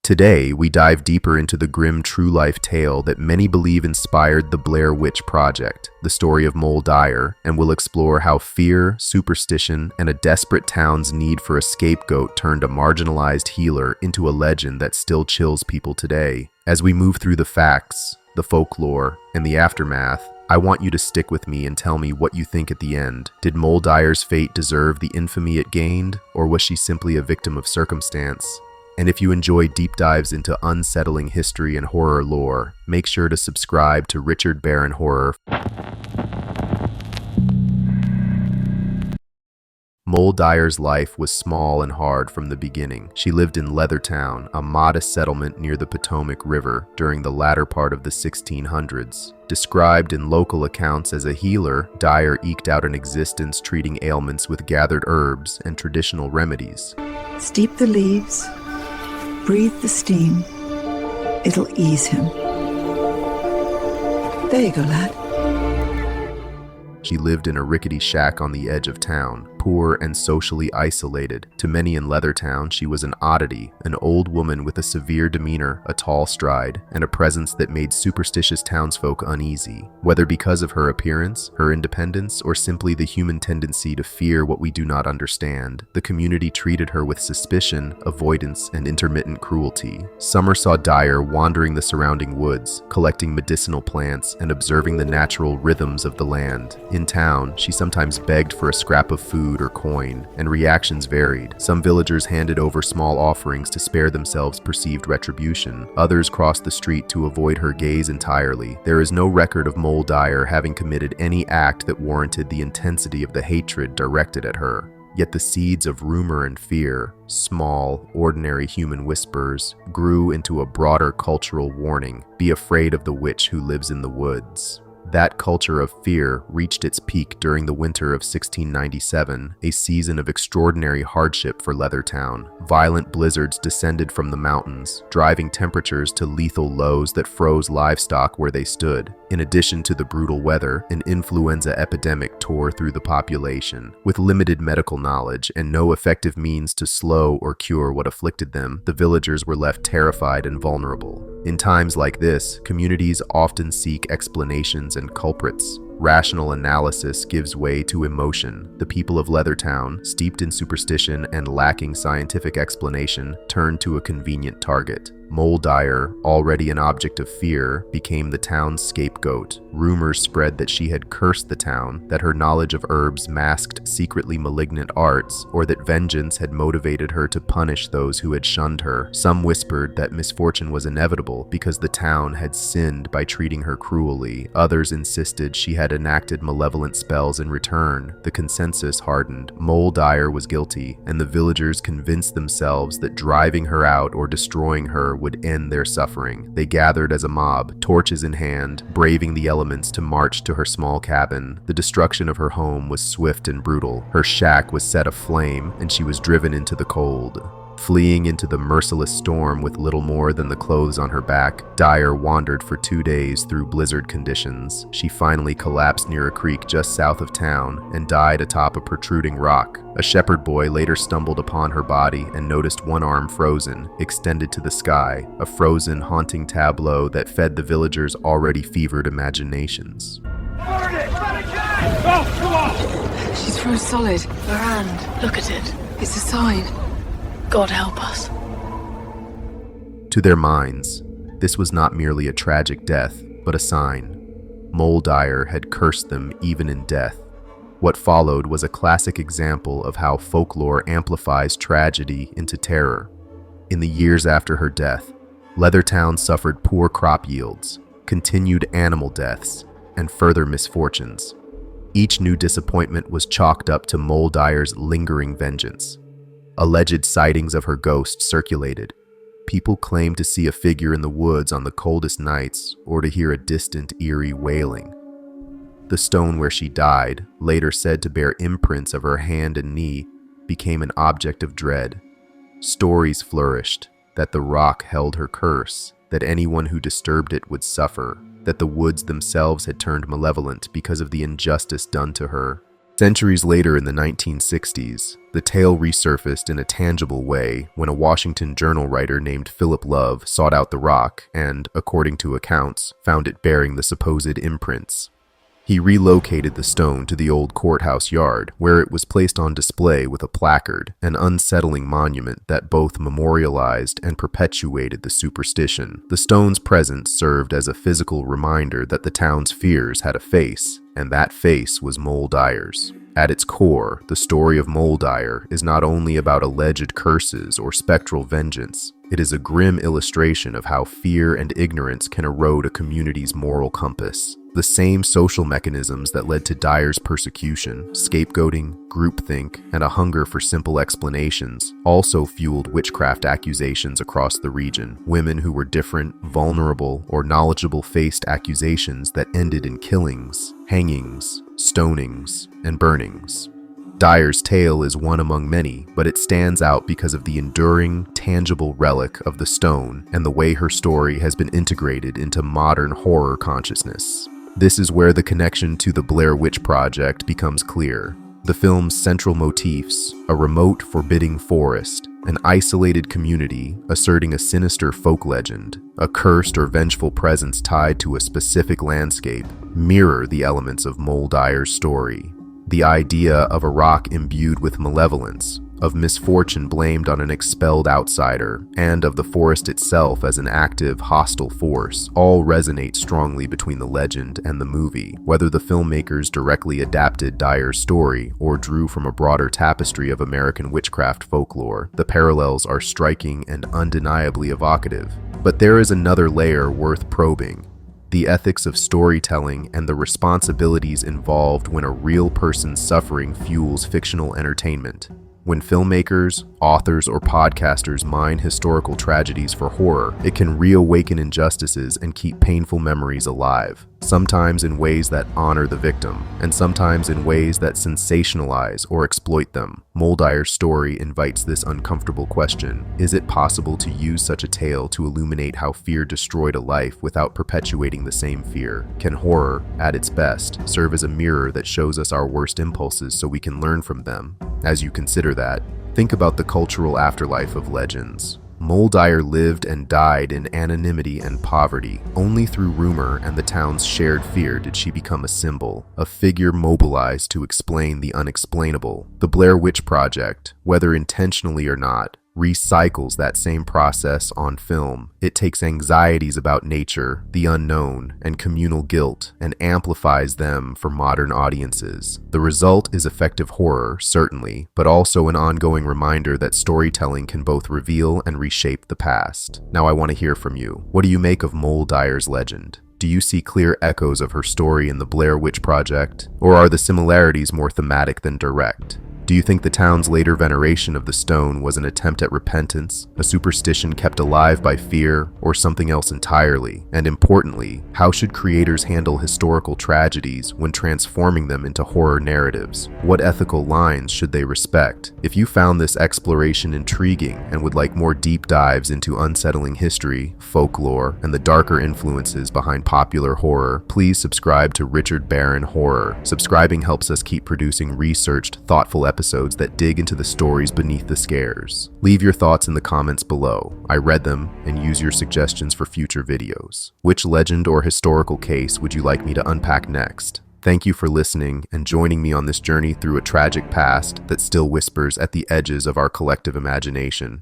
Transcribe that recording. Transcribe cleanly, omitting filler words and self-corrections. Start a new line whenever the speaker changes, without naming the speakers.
Today, we dive deeper into the grim true-life tale that many believe inspired the Blair Witch Project, the story of Moll Dyer, and we'll explore how fear, superstition, and a desperate town's need for a scapegoat turned a marginalized healer into a legend that still chills people today. As we move through the facts, the folklore, and the aftermath, I want you to stick with me and tell me what you think at the end. Did Moll Dyer's fate deserve the infamy it gained, or was she simply a victim of circumstance? And if you enjoy deep dives into unsettling history and horror lore, make sure to subscribe to Barron Horror. Moll Dyer's life was small and hard from the beginning. She lived in Leathertown, a modest settlement near the Potomac River, during the latter part of the 1600s. Described in local accounts as a healer, Dyer eked out an existence treating ailments with gathered herbs and traditional remedies.
Steep the leaves, breathe the steam. It'll ease him. There you go, lad.
She lived in a rickety shack on the edge of town, poor and socially isolated. To many in Leathertown, she was an oddity, an old woman with a severe demeanor, a tall stride, and a presence that made superstitious townsfolk uneasy. Whether because of her appearance, her independence, or simply the human tendency to fear what we do not understand, the community treated her with suspicion, avoidance, and intermittent cruelty. Summer saw Dyer wandering the surrounding woods, collecting medicinal plants and observing the natural rhythms of the land. In town, she sometimes begged for a scrap of food or coin, and reactions varied. Some villagers handed over small offerings to spare themselves perceived retribution. Others crossed the street to avoid her gaze entirely. There is no record of Moll Dyer having committed any act that warranted the intensity of the hatred directed at her. Yet the seeds of rumor and fear, small, ordinary human whispers, grew into a broader cultural warning: be afraid of the witch who lives in the woods. That culture of fear reached its peak during the winter of 1697, a season of extraordinary hardship for Leathertown. Violent blizzards descended from the mountains, driving temperatures to lethal lows that froze livestock where they stood. In addition to the brutal weather, an influenza epidemic tore through the population. With limited medical knowledge and no effective means to slow or cure what afflicted them, the villagers were left terrified and vulnerable. In times like this, communities often seek explanations and culprits. Rational analysis gives way to emotion. The people of Leathertown, steeped in superstition and lacking scientific explanation, turned to a convenient target. Moll Dyer, already an object of fear, became the town's scapegoat. Rumors spread that she had cursed the town, that her knowledge of herbs masked secretly malignant arts, or that vengeance had motivated her to punish those who had shunned her. Some whispered that misfortune was inevitable because the town had sinned by treating her cruelly. Others insisted she had enacted malevolent spells in return. The consensus hardened. Moll Dyer was guilty, and the villagers convinced themselves that driving her out or destroying her would end their suffering. They gathered as a mob, torches in hand, braving the elements to march to her small cabin. The destruction of her home was swift and brutal. Her shack was set aflame, and she was driven into the cold. Fleeing into the merciless storm with little more than the clothes on her back, Dyer wandered for 2 days through blizzard conditions. She finally collapsed near a creek just south of town and died atop a protruding rock. A shepherd boy later stumbled upon her body and noticed one arm frozen, extended to the sky, a frozen, haunting tableau that fed the villagers' already fevered imaginations.
Burn it! Oh, come on!
She's froze solid. Her hand. Look at it. It's a sign. God help us.
To their minds, this was not merely a tragic death, but a sign. Moll Dyer had cursed them even in death. What followed was a classic example of how folklore amplifies tragedy into terror. In the years after her death, Leathertown suffered poor crop yields, continued animal deaths, and further misfortunes. Each new disappointment was chalked up to Moll Dyer's lingering vengeance. Alleged sightings of her ghost circulated. People claimed to see a figure in the woods on the coldest nights or to hear a distant, eerie wailing. The stone where she died, later said to bear imprints of her hand and knee, became an object of dread. Stories flourished that the rock held her curse, that anyone who disturbed it would suffer, that the woods themselves had turned malevolent because of the injustice done to her. Centuries later in the 1960s, the tale resurfaced in a tangible way when a Washington Journal writer named Philip Love sought out the rock and, according to accounts, found it bearing the supposed imprints. He relocated the stone to the old courthouse yard, where it was placed on display with a placard, an unsettling monument that both memorialized and perpetuated the superstition. The stone's presence served as a physical reminder that the town's fears had a face, and that face was Moll Dyer's. At its core, the story of Moll Dyer is not only about alleged curses or spectral vengeance, it is a grim illustration of how fear and ignorance can erode a community's moral compass. The same social mechanisms that led to Dyer's persecution, scapegoating, groupthink, and a hunger for simple explanations, also fueled witchcraft accusations across the region. Women who were different, vulnerable, or knowledgeable faced accusations that ended in killings, hangings, stonings, and burnings. Dyer's tale is one among many, but it stands out because of the enduring, tangible relic of the stone and the way her story has been integrated into modern horror consciousness. This is where the connection to the Blair Witch Project becomes clear. The film's central motifs, a remote, forbidding forest, an isolated community asserting a sinister folk legend, a cursed or vengeful presence tied to a specific landscape, mirror the elements of Moll Dyer's story. The idea of a rock imbued with malevolence, of misfortune blamed on an expelled outsider, and of the forest itself as an active, hostile force, all resonate strongly between the legend and the movie. Whether the filmmakers directly adapted Dyer's story or drew from a broader tapestry of American witchcraft folklore, the parallels are striking and undeniably evocative. But there is another layer worth probing: the ethics of storytelling and the responsibilities involved when a real person's suffering fuels fictional entertainment. When filmmakers, authors, or podcasters mine historical tragedies for horror, it can reawaken injustices and keep painful memories alive, sometimes in ways that honor the victim, and sometimes in ways that sensationalize or exploit them. Moll Dyer's story invites this uncomfortable question: is it possible to use such a tale to illuminate how fear destroyed a life without perpetuating the same fear? Can horror, at its best, serve as a mirror that shows us our worst impulses so we can learn from them? As you consider that, think about the cultural afterlife of legends. Moll Dyer lived and died in anonymity and poverty. Only through rumor and the town's shared fear did she become a symbol, a figure mobilized to explain the unexplainable. The Blair Witch Project, whether intentionally or not, recycles that same process on film. It takes anxieties about nature, the unknown, and communal guilt, and amplifies them for modern audiences. The result is effective horror, certainly, but also an ongoing reminder that storytelling can both reveal and reshape the past. Now I want to hear from you. What do you make of Moll Dyer's legend? Do you see clear echoes of her story in the Blair Witch Project? Or are the similarities more thematic than direct? Do you think the town's later veneration of the stone was an attempt at repentance, a superstition kept alive by fear, or something else entirely? And importantly, how should creators handle historical tragedies when transforming them into horror narratives? What ethical lines should they respect? If you found this exploration intriguing and would like more deep dives into unsettling history, folklore, and the darker influences behind popular horror, please subscribe to Richard Barron Horror. Subscribing helps us keep producing researched, thoughtful episodes that dig into the stories beneath the scares. Leave your thoughts in the comments below. I read them and use your suggestions for future videos. Which legend or historical case would you like me to unpack next? Thank you for listening and joining me on this journey through a tragic past that still whispers at the edges of our collective imagination.